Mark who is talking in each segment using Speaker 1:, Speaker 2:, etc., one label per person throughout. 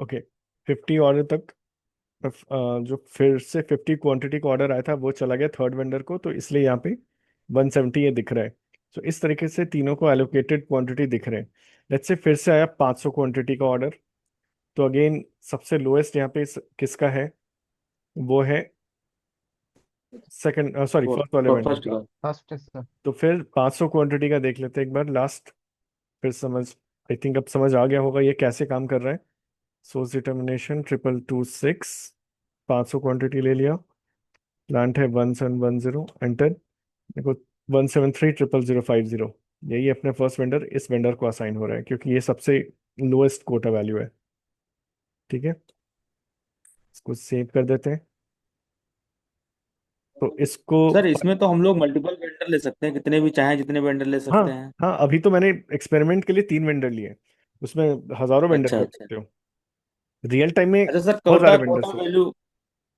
Speaker 1: Okay, 50 order तक जो फिर से 50 क्वांटिटी का ऑर्डर आया था वो चला गया थर्ड वेंडर को, तो इसलिए यहाँ पे 170 ये दिख रहा है। तो इस तरीके से तीनों को एलोकेटेड क्वांटिटी दिख रहे हैं। लेट्स से फिर से आया 500 क्वांटिटी का ऑर्डर, तो अगेन सबसे लोएस्ट यहाँ पे किसका है, वो है सेकंड, सॉरी फर्स्ट वाले वेंडर
Speaker 2: फर्स्ट
Speaker 1: का।
Speaker 2: का।
Speaker 3: फर्स्ट है सर।
Speaker 1: तो फिर 500 क्वांटिटी का देख लेते हैं एक बार लास्ट। फिर समझ, आई थिंक अब समझ आ गया होगा ये कैसे काम कर रहा है। सोर्स डिटर्मिनेशन 2226, 500 क्वांटिटी ले लिया, प्लांट है 1710, एंटर। देखो 173 00050, यही अपने फर्स्ट वेंडर इस वेंडर को असाइन हो रहा है क्योंकि ये सबसे लोएस्ट कोटा वैल्यू है। ठीक है, इसको सेव कर देते हैं। तो इसको,
Speaker 2: सर इसमें तो हम लोग मल्टीपल वेंडर ले सकते हैं, कितने भी चाहें जितने वेंडर ले
Speaker 1: हाँ
Speaker 2: सकते हैं।
Speaker 1: हाँ, अभी तो मैंने एक्सपेरिमेंट के लिए 3 वेंडर लिए, उसमें हजारों वेंडर
Speaker 2: अच्छा
Speaker 1: कर
Speaker 2: अच्छा।
Speaker 1: सकते हो रियल टाइम में,
Speaker 2: अच्छा सर,
Speaker 1: बहुत सारे
Speaker 2: कोटा कोटा
Speaker 1: वेंडर्स हैं।
Speaker 2: वैल्यू।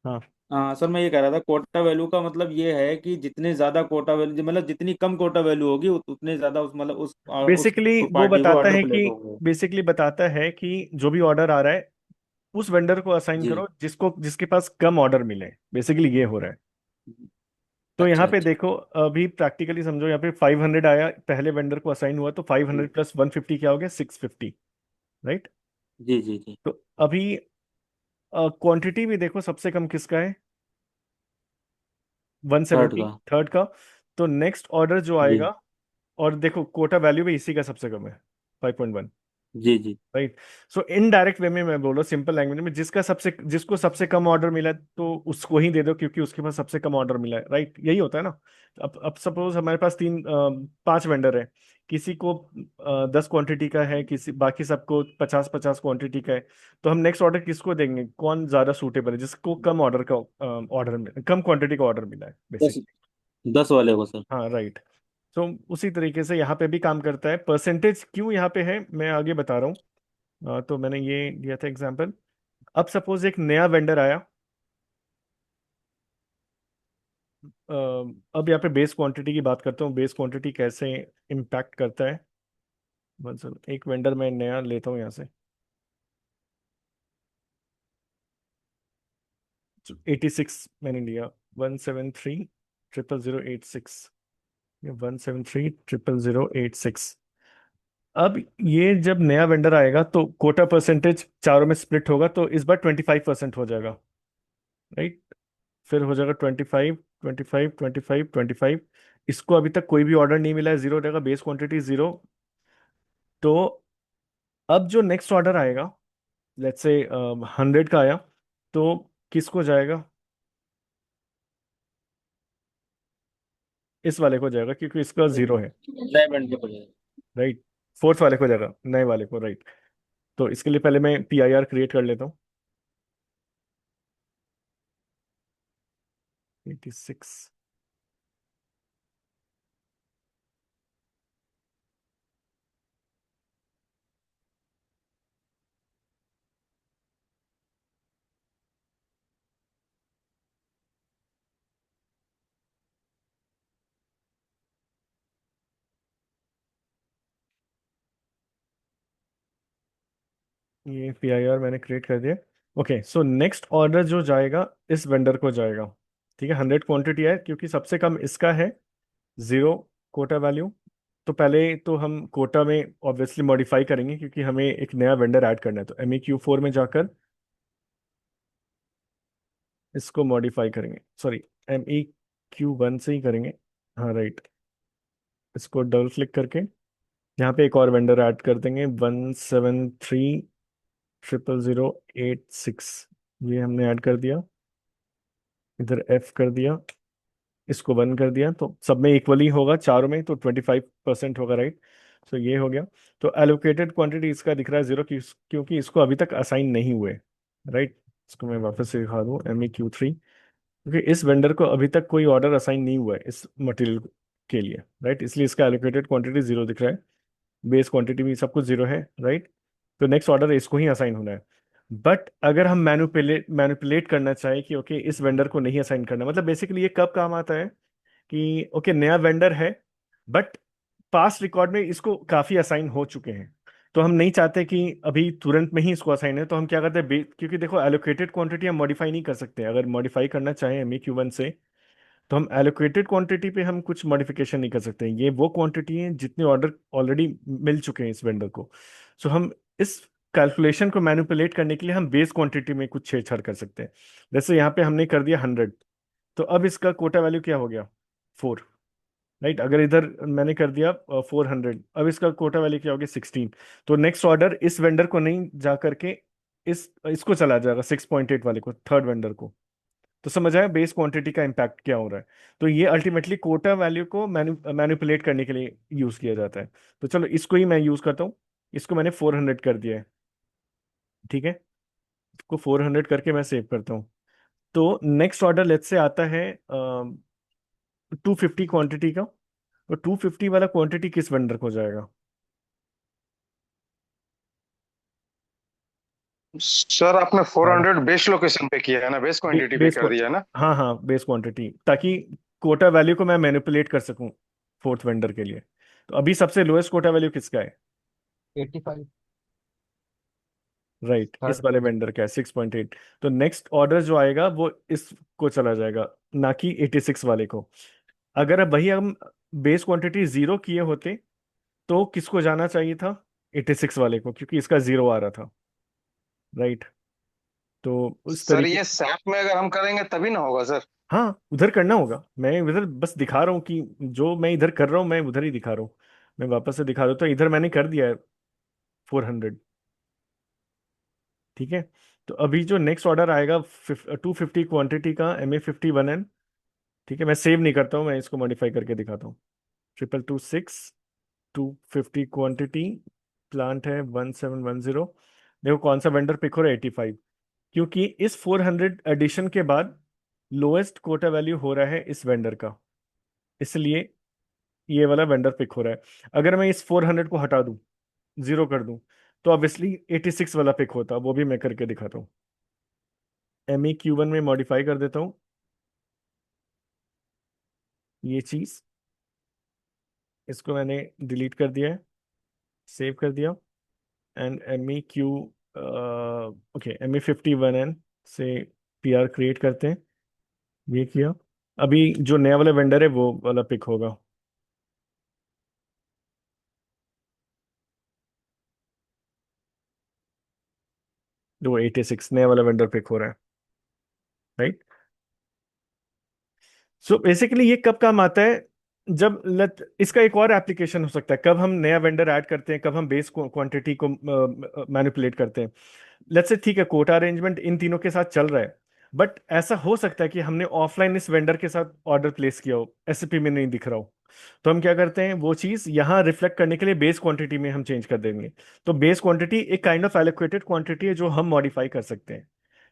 Speaker 1: हाँ,
Speaker 2: हाँ सर, मैं ये कह रहा था कोटा वैल्यू का मतलब ये है कि जितने ज्यादा कोटा वैल्यू, मतलब जितनी कम कोटा वैल्यू होगी उतने ज्यादा उस मतलब उस
Speaker 1: बेसिकली वो
Speaker 2: पार्टी को
Speaker 1: बताता
Speaker 2: ऑर्डर
Speaker 1: है
Speaker 2: प्लेस
Speaker 1: कि,
Speaker 2: होंगे।
Speaker 1: बेसिकली बताता है कि जो भी ऑर्डर आ रहा है उस वेंडर को असाइन
Speaker 2: जी।
Speaker 1: करो जिसको, जिसके पास कम ऑर्डर मिले, बेसिकली ये हो रहा है। तो यहाँ
Speaker 2: अच्छा
Speaker 1: पे
Speaker 2: अच्छा।
Speaker 1: देखो, अभी प्रैक्टिकली समझो, यहाँ पे 500 आया, पहले वेंडर को असाइन हुआ, तो 500 प्लस 150 क्या हो गया, 650, राइट।
Speaker 2: जी जी जी।
Speaker 1: तो अभी क्वांटिटी भी देखो सबसे कम किसका है,
Speaker 2: थर्ड
Speaker 1: 170,
Speaker 2: का।
Speaker 1: थर्ड का। तो नेक्स्ट ऑर्डर जो
Speaker 2: जी
Speaker 1: आएगा, और देखो कोटा वैल्यू भी इसी का सबसे कम है, 5.1,
Speaker 2: जी जी।
Speaker 1: राइट। सो इनडायरेक्ट वे में मैं बोल रहा हूँ, सिंपल लैंग्वेज में, जिसको सबसे कम ऑर्डर मिला है, तो उसको ही दे दो क्योंकि उसके पास सबसे कम ऑर्डर मिला है, राइट, यही होता है ना। अब सपोज हमारे पास 5 वेंडर है, किसी को 10 क्वांटिटी का है, किसी बाकी सबको 50-50 क्वांटिटी का है। तो हम नेक्स्ट ऑर्डर किसको देंगे, कौन ज्यादा सूटेबल है, जिसको कम ऑर्डर का ऑर्डर, कम क्वांटिटी का ऑर्डर मिला है
Speaker 2: दस,
Speaker 1: बेसिकली।
Speaker 2: 10 वाले को सर।
Speaker 1: हाँ, राइट। तो उसी तरीके से यहाँ पे भी काम करता है। परसेंटेज क्यों यहाँ पे है मैं आगे बता रहा हूँ। तो मैंने ये दिया था एग्जांपल। अब सपोज एक नया वेंडर आया, अ, अब यहाँ पे बेस क्वांटिटी की बात करता हूँ, बेस क्वांटिटी कैसे इम्पैक्ट करता है। बस एक वेंडर मैं नया लेता हूँ यहाँ से, 86 मैंने लिया, 173 000 086, 173 000 086। अब ये जब नया वेंडर आएगा तो कोटा परसेंटेज चारों में स्प्लिट होगा, तो इस बार 25% हो जाएगा, राइट। फिर हो जाएगा 25 25 25 25। इसको अभी तक कोई भी ऑर्डर नहीं मिला है, जीरो रहेगा, बेस क्वांटिटी जीरो। तो अब जो नेक्स्ट ऑर्डर आएगा, लेट्स से 100 का आया, तो किसको जाएगा, इस वाले को जाएगा क्योंकि इसका जीरो है,
Speaker 2: नए वेंडर को जाएगा।
Speaker 1: राइट। फोर्थ वाले को जाएगा, नए वाले को, राइट। तो इसके लिए पहले मैं PIR क्रिएट कर लेता हूँ। 86, ये PIR मैंने क्रिएट कर दिया। ओके, सो नेक्स्ट ऑर्डर जो जाएगा इस वेंडर को जाएगा। ठीक है, 100 क्वांटिटी है क्योंकि सबसे कम इसका है, जीरो कोटा वैल्यू। तो पहले तो हम कोटा में ऑब्वियसली मॉडिफाई करेंगे क्योंकि हमें एक नया वेंडर ऐड करना है, तो MEQ4 में जाकर इसको मॉडिफाई करेंगे, सॉरी MEQ1 से ही करेंगे। हाँ, राइट। इसको डबल क्लिक करके यहाँ पे एक और वेंडर ऐड कर देंगे, 173 000 086, ये हमने ऐड कर दिया। इधर F कर दिया, इसको 1 कर दिया, तो सब में इक्वली होगा, चारों में तो 25% होगा, राइट। सो ये हो गया। तो एलोकेटेड क्वांटिटी इसका दिख रहा है जीरो, क्योंकि इसको अभी तक असाइन नहीं हुए, राइट। इसको मैं वापस से दिखा दूँ, MEQ3, क्योंकि इस वेंडर को अभी तक कोई ऑर्डर असाइन नहीं हुआ है इस मटेरियल के लिए, राइट, इसलिए इसका एलोकेटेड क्वांटिटी जीरो दिख रहा है। बेस क्वांटिटी भी सब कुछ जीरो है, राइट। तो नेक्स्ट ऑर्डर इसको ही असाइन होना है। बट अगर हम मैनिपुलेट करना चाहें कि ओके इस वेंडर को नहीं असाइन करना, मतलब बेसिकली ये कब काम आता है कि ओके नया वेंडर है, बट पास्ट रिकॉर्ड में इसको काफी असाइन हो चुके हैं, तो हम नहीं चाहते कि अभी तुरंत में ही इसको असाइन है, तो हम क्या करते हैं, क्योंकि देखो एलोकेटेड क्वांटिटी हम मॉडिफाई नहीं कर सकते। अगर मॉडिफाई करना चाहें MEQ1 से, तो हम एलोकेटेड क्वांटिटी पे हम कुछ मॉडिफिकेशन नहीं कर सकते। ये वो क्वांटिटी है जितने ऑर्डर ऑलरेडी मिल चुके हैं इस वेंडर को। सो हम इस कैलकुलेशन को मैनिपुलेट करने के लिए हम बेस क्वांटिटी में कुछ छेड़छाड़ कर सकते हैं। जैसे यहाँ पे हमने कर दिया 100, तो अब इसका कोटा वैल्यू क्या हो गया, 4। राइट, अगर इधर मैंने कर दिया 400, अब इसका कोटा वैल्यू क्या हो गया, 16। तो नेक्स्ट ऑर्डर इस वेंडर को नहीं जा करके इसको चला जाएगा, 6.8 वाले को, थर्ड वेंडर को। तो समझ आया बेस क्वांटिटी का इम्पैक्ट क्या हो रहा है। तो ये अल्टीमेटली कोटा वैल्यू को मैनिपुलेट करने के लिए यूज किया जाता है। तो चलो इसको ही मैं यूज करता हूँ। इसको मैंने 400 कर दिया है, ठीक है। इसको 400 करके मैं सेव करता हूँ। तो नेक्स्ट ऑर्डर लेट्स से आता है 250 क्वांटिटी का। तो 250 वाला क्वांटिटी किस वेंडर को जाएगा?
Speaker 3: सर आपने
Speaker 1: हाँ,
Speaker 3: 400 बेस लोकेशन पे किया है ना, बेस क्वांटिटी पे
Speaker 1: बेस
Speaker 3: कर दिया है ना।
Speaker 1: हाँ हाँ, बेस क्वांटिटी, ताकि कोटा वैल्यू को मैं मैनिपुलेट कर सकूं फोर्थ वेंडर के लिए। तो अभी सबसे लोएस्ट कोटा वैल्यू किसका है?
Speaker 4: 85।
Speaker 1: राइट, इस
Speaker 4: थर्ड
Speaker 1: वाले
Speaker 4: वेंडर।
Speaker 1: वेंडर का है 6.8। तो नेक्स्ट ऑर्डर जो आएगा वो इसको चला जाएगा, ना कि 86 वाले को। अगर अब वही हम बेस क्वांटिटी जीरो किए होते, तो किसको जाना चाहिए था? 86 वाले को, क्योंकि इसका जीरो आ रहा था। राइट, तो उस
Speaker 3: सर
Speaker 1: तरीके।
Speaker 3: ये सैप में अगर हम करेंगे तभी ना होगा सर।
Speaker 1: हाँ, उधर करना होगा। मैं इधर बस दिखा रहा हूँ कि जो मैं इधर कर रहा हूँ मैं उधर ही दिखा रहा हूँ। मैं वापस से दिखा देता हूँ, इधर मैंने कर दिया है 400। ठीक है। तो अभी जो नेक्स्ट ऑर्डर आएगा 250 क्वांटिटी का MA51N। ठीक है, मैं सेव नहीं करता हूँ, मैं इसको मॉडिफाई करके दिखाता हूँ। 2226, 250 क्वांटिटी, प्लांट है 1710। देखो कौन सा वेंडर पिक हो रहा है, 85। क्योंकि इस 400 एडिशन के बाद लोएस्ट कोटा वैल्यू हो रहा है इस वेंडर का, इसलिए ये वाला वेंडर पिक हो रहा है। अगर मैं इस 400 को हटा दूं, जीरो कर दूं, तो ऑब्वियसली 86 वाला पिक होता। वो भी मैं करके दिखाता हूँ। MEQ1 में मॉडिफाई कर देता हूँ ये चीज। इसको मैंने डिलीट कर दिया है, सेव कर दिया। एंड MEQ, ओके, MA51N से PR क्रिएट करते हैं। ये किया। अभी जो नया वाला वेंडर है वो वाला पिक होगा। वो 86 नया वाला वेंडर पिक हो रहा है। राइट। सो बेसिकली ये कब काम आता है, जब इसका एक और एप्लीकेशन हो सकता है, कब हम नया वेंडर ऐड करते हैं, कब हम बेस क्वांटिटी को मैनिपुलेट करते हैं। लेट्स से ठीक है, कोटा अरेंजमेंट इन तीनों के साथ चल रहा है, बट ऐसा हो सकता है कि हमने ऑफलाइन इस वेंडर के साथ ऑर्डर प्लेस किया हो, SAP में नहीं दिख रहा हो। तो हम क्या करते हैं, वो चीज़ यहाँ रिफ्लेक्ट करने के लिए बेस क्वांटिटी में हम चेंज कर देंगे। तो बेस क्वांटिटी एक काइंड ऑफ एलोकेटेड क्वांटिटी है जो हम मॉडिफाई कर सकते हैं।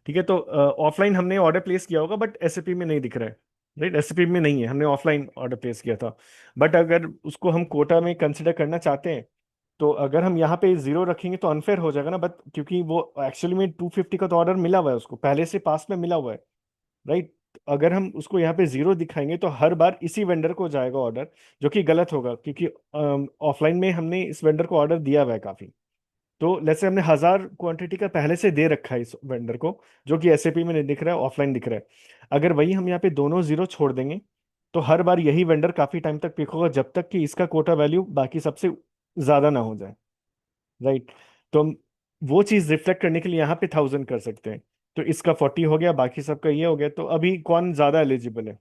Speaker 1: ठीक है। तो ऑफलाइन हमने ऑर्डर प्लेस किया होगा बट SAP में नहीं दिख रहा है। राइट, SAP में नहीं है, हमने ऑफलाइन ऑर्डर प्लेस किया था। बट अगर उसको हम कोटा में कंसिडर करना चाहते हैं, तो अगर हम यहाँ पे जीरो रखेंगे तो अनफेयर हो जाएगा ना। बट क्योंकि वो एक्चुअली में 250 का तो ऑर्डर मिला हुआ है, उसको पहले से पास में मिला हुआ है। राइट। अगर हम उसको यहाँ पे जीरो दिखाएंगे तो हर बार इसी वेंडर को जाएगा ऑर्डर, जो कि गलत होगा, क्योंकि ऑफलाइन में हमने इस वेंडर को ऑर्डर दिया हुआ है काफी। तो लेट्स से हमने 1000 क्वांटिटी का पहले से दे रखा है इस वेंडर को, जो कि SAP में नहीं दिख रहा है, ऑफलाइन दिख रहा है। अगर वही हम यहाँ पे दोनों जीरो छोड़ देंगे, तो हर बार यही वेंडर काफी टाइम तक पिक होगा, जब तक कि इसका कोटा वैल्यू बाकी सबसे ज्यादा ना हो जाए। राइट। तो हम वो चीज रिफ्लेक्ट करने के लिए यहाँ पे 1000 कर सकते हैं। तो इसका 40 हो गया, बाकी सबका ये हो गया। तो अभी कौन ज्यादा एलिजिबल है,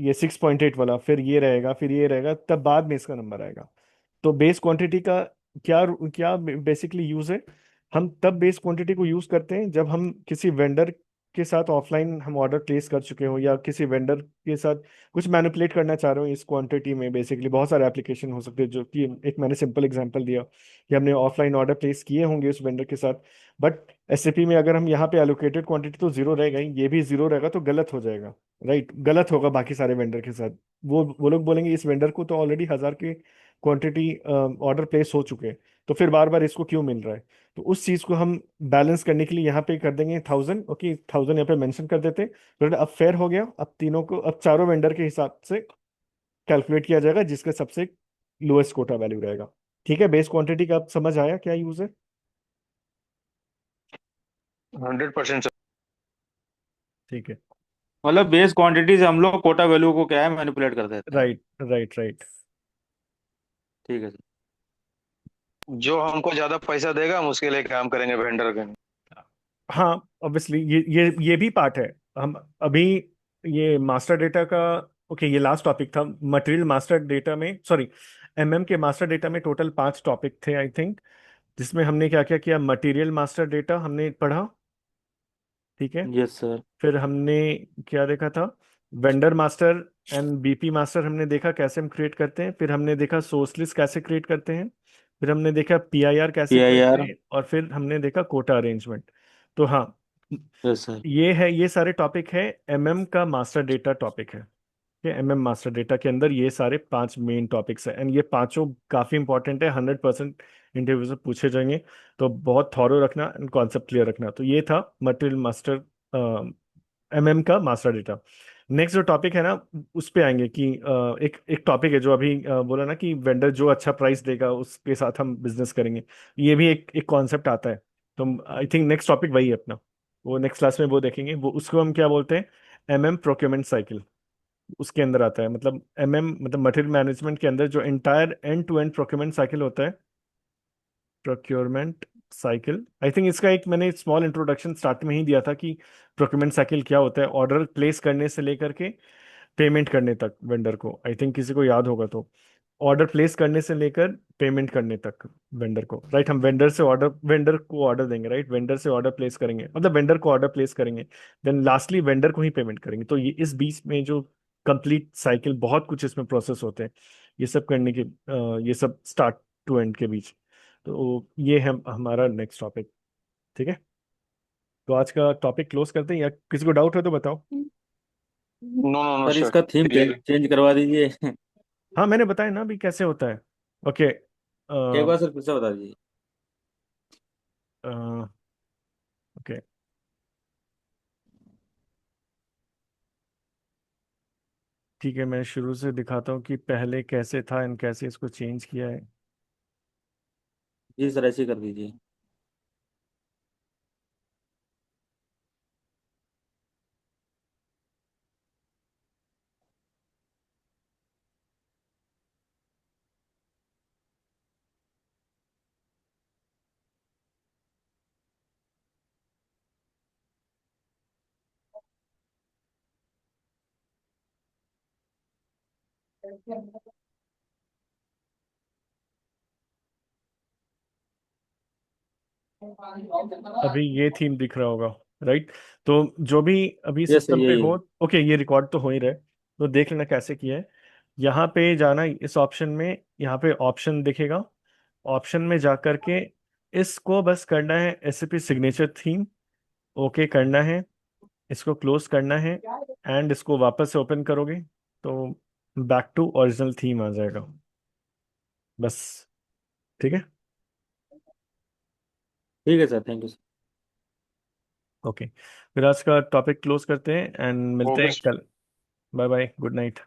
Speaker 1: ये 6.8 वाला, फिर ये रहेगा, फिर ये रहेगा, तब बाद में इसका नंबर आएगा। तो बेस क्वांटिटी का क्या क्या बेसिकली यूज है, हम तब बेस क्वांटिटी को यूज करते हैं जब हम किसी वेंडर के साथ ऑफलाइन हम ऑर्डर प्लेस कर चुके हो, या किसी वेंडर के साथ कुछ मैनिपुलेट करना चाह रहे हो इस क्वांटिटी में। बेसिकली बहुत सारे एप्लीकेशन हो सकते हैं, जो कि एक मैंने सिंपल एग्जांपल दिया कि हमने ऑफलाइन ऑर्डर प्लेस किए होंगे उस वेंडर के साथ। बट SAP में अगर हम यहाँ पे एलोकेटेड क्वांटिटी, तो जीरो रहेगा ही, ये भी जीरो रहेगा, तो गलत हो जाएगा। राइट, गलत होगा बाकी सारे वेंडर के साथ। वो लोग बोलेंगे इस वेंडर को तो ऑलरेडी 1000 के क्वांटिटी ऑर्डर प्लेस हो चुके हैं, तो फिर बार बार इसको क्यों मिल रहा है। तो उस चीज को हम बैलेंस करने के लिए यहाँ पे कर देंगे 1000। ओके, 1000 यहाँ पे मेंशन कर देते हैं। तो अब फेयर हो गया। अब तीनों को, अब चारों वेंडर के हिसाब से कैलकुलेट किया जाएगा, जिसका सबसे लोएस्ट कोटा वैल्यू रहेगा। ठीक है, बेस क्वांटिटी का अब समझ आया क्या यूज है?
Speaker 3: 100% सर।
Speaker 1: ठीक है।
Speaker 2: मतलब बेस क्वांटिटी से हम लोग कोटा वैल्यू को क्या है मैनिपुलेट कर देते हैं।
Speaker 1: Right right right.
Speaker 2: ठीक है सर।
Speaker 3: जो हमको ज्यादा पैसा देगा हम उसके लिए काम करेंगे, वेंडर के।
Speaker 1: हाँ, ऑब्वियसली ये भी पार्ट है। हम अभी ये मास्टर डेटा का, ओके, ये लास्ट टॉपिक था मटेरियल मास्टर डेटा में, सॉरी, एमएम के मास्टर डेटा में टोटल 5 टॉपिक थे आई थिंक, जिसमें हमने क्या क्या किया, मटेरियल मास्टर डेटा हमने पढ़ा, ठीक है।
Speaker 2: Yes sir.
Speaker 1: फिर हमने क्या देखा था, vendor master and BP master हमने देखा कैसे हम क्रिएट करते हैं। फिर हमने देखा सोर्स लिस्ट कैसे क्रिएट करते हैं। फिर हमने देखा पीआईआर कैसे करते
Speaker 2: PIR।
Speaker 1: हैं, और फिर हमने देखा कोटा अरेंजमेंट। तो हाँ,
Speaker 2: यस सर।
Speaker 1: ये है, ये सारे टॉपिक है एमएम का मास्टर डेटा टॉपिक है। ये एमएम मास्टर डेटा के अंदर ये सारे 5 मेन टॉपिक्स हैं, एंड ये पांचों काफी इंपॉर्टेंट है, 100% इंटरव्यू से पूछे जाएंगे। तो बहुत थॉरो रखना एंड कॉन्सेप्ट क्लियर रखना। तो ये था मटेरियल मास्टर, एमएम का मास्टर डेटा। नेक्स्ट जो टॉपिक है ना, उस पे आएंगे कि एक एक टॉपिक है जो अभी बोला ना कि वेंडर जो अच्छा प्राइस देगा उसके साथ हम बिजनेस करेंगे। ये भी एक एक कॉन्सेप्ट आता है। तो आई थिंक नेक्स्ट टॉपिक वही है अपना, वो नेक्स्ट क्लास में वो देखेंगे, वो उसको हम क्या बोलते हैं, एमएम प्रोक्योरमेंट साइकिल, उसके अंदर आता है। मतलब एमएम मतलब मटेरियल मैनेजमेंट के अंदर जो entire end to end procurement cycle होता है, प्रोक्योरमेंट साइकिल। आई थिंक इसका एक मैंने स्मॉल इंट्रोडक्शन स्टार्ट में ही दिया था कि प्रोक्योरमेंट साइकिल क्या होता है, ऑर्डर प्लेस करने से लेकर के पेमेंट करने तक वेंडर को। आई थिंक किसी को याद होगा तो, ऑर्डर प्लेस करने से लेकर पेमेंट करने तक वेंडर को, राइट। हम वेंडर को ऑर्डर देंगे, राइट, वेंडर से ऑर्डर प्लेस करेंगे, मतलब वेंडर को ऑर्डर प्लेस करेंगे, देन लास्टली वेंडर को ही पेमेंट करेंगे। तो ये इस बीच में जो कंप्लीट साइकिल, बहुत कुछ इसमें प्रोसेस होते हैं ये सब करने के, ये सब स्टार्ट टू एंड के बीच। तो ये है हमारा नेक्स्ट टॉपिक, ठीक है। तो आज का टॉपिक क्लोज करते हैं, या किसी को डाउट है तो बताओ।
Speaker 3: No no no
Speaker 2: sir
Speaker 3: sir,
Speaker 2: इसका थीम
Speaker 3: क्लियर।
Speaker 2: चेंज करवा दीजिए।
Speaker 1: हाँ, मैंने बताया ना अभी कैसे होता है। ओके।
Speaker 2: एक बार सर फिर से बता दीजिए।
Speaker 1: ओके, ठीक है, मैं शुरू से दिखाता हूँ कि पहले कैसे था एंड कैसे इसको चेंज किया है।
Speaker 2: जी सर ऐसे ही कर दीजिए।
Speaker 1: अभी ये थीम दिख रहा होगा, राइट। तो जो भी अभी
Speaker 2: यस सर
Speaker 1: सिस्टम पे
Speaker 2: यही
Speaker 1: हो,
Speaker 2: है।
Speaker 1: ओके, ये रिकॉर्ड तो हो ही रहे, तो देख लेना कैसे किया है। यहाँ पे जाना, इस ऑप्शन में, यहाँ पे ऑप्शन दिखेगा, ऑप्शन में जा करके इसको बस करना है एसएपी सिग्नेचर थीम, ओके करना है, इसको क्लोज करना है, एंड इसको वापस से ओपन करोगे तो बैक टू ओरिजिनल थीम आ जाएगा, बस, ठीक है।
Speaker 2: ठीक है sir, thank you sir.
Speaker 1: Okay, फिर आज का टॉपिक क्लोज करते हैं एंड मिलते
Speaker 3: ओके
Speaker 1: हैं कल। Bye bye, good night.